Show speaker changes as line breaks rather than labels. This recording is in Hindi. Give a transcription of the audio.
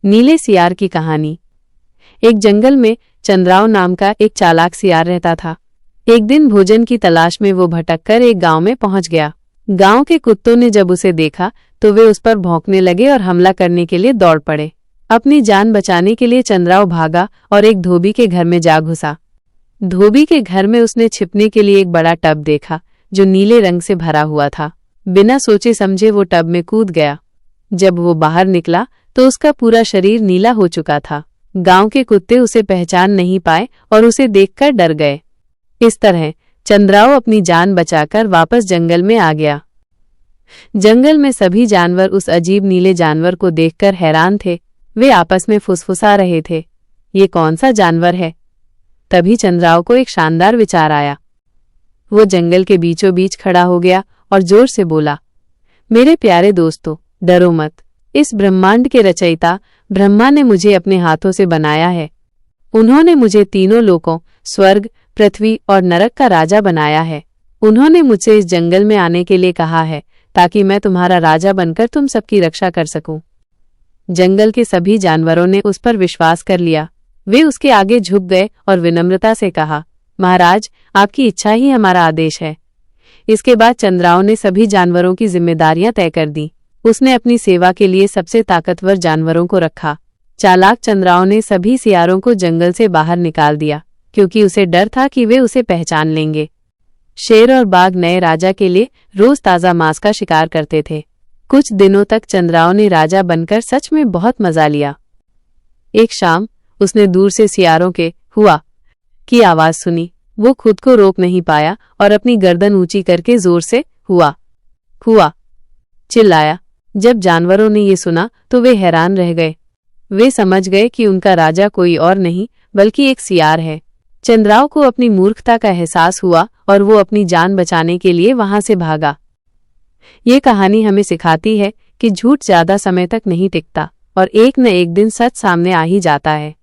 नीले सियार की कहानी। एक जंगल में चंद्राव नाम का एक चालाक सियार रहता था। एक दिन भोजन की तलाश में वो भटककर एक गांव में पहुंच गया। गांव के कुत्तों ने जब उसे देखा तो वे उस पर भौंकने लगे और हमला करने के लिए दौड़ पड़े। अपनी जान बचाने के लिए चंद्राव भागा और एक धोबी के घर में जा घुसा। धोबी के घर में उसने छिपने के लिए एक बड़ा टब देखा जो नीले रंग से भरा हुआ था। बिना सोचे समझे वो टब में कूद गया। जब वो बाहर निकला तो उसका पूरा शरीर नीला हो चुका था। गांव के कुत्ते उसे पहचान नहीं पाए और उसे देखकर डर गए। इस तरह चंद्राव अपनी जान बचाकर वापस जंगल में आ गया। जंगल में सभी जानवर उस अजीब नीले जानवर को देखकर हैरान थे। वे आपस में फुसफुसा रहे थे, ये कौन सा जानवर है? तभी चंद्राव को एक शानदार विचार आया। वो जंगल के बीचों बीच खड़ा हो गया और जोर से बोला, मेरे प्यारे दोस्तों, डरो मत। इस ब्रह्मांड के रचयिता ब्रह्मा ने मुझे अपने हाथों से बनाया है। उन्होंने मुझे तीनों लोकों स्वर्ग, पृथ्वी और नरक का राजा बनाया है। उन्होंने मुझसे इस जंगल में आने के लिए कहा है ताकि मैं तुम्हारा राजा बनकर तुम सबकी रक्षा कर सकूं। जंगल के सभी जानवरों ने उस पर विश्वास कर लिया। वे उसके आगे झुक गए और विनम्रता से कहा, महाराज, आपकी इच्छा ही हमारा आदेश है। इसके बाद चंद्राव ने सभी जानवरों की जिम्मेदारियां तय कर दी। उसने अपनी सेवा के लिए सबसे ताकतवर जानवरों को रखा। चालाक चंद्राव ने सभी सियारों को जंगल से बाहर निकाल दिया क्योंकि उसे डर था कि वे उसे पहचान लेंगे। शेर और बाघ नए राजा के लिए रोज ताज़ा मांस का शिकार करते थे। कुछ दिनों तक चंद्राव ने राजा बनकर सच में बहुत मजा लिया। एक शाम उसने दूर से सियारों के हुआ की आवाज सुनी। वो खुद को रोक नहीं पाया और अपनी गर्दन ऊंची करके जोर से हुआ हुआ चिल्लाया। जब जानवरों ने ये सुना तो वे हैरान रह गए। वे समझ गए कि उनका राजा कोई और नहीं बल्कि एक सियार है। चंद्राव को अपनी मूर्खता का एहसास हुआ और वो अपनी जान बचाने के लिए वहां से भागा। ये कहानी हमें सिखाती है कि झूठ ज्यादा समय तक नहीं टिकता और एक न एक दिन सच सामने आ ही जाता है।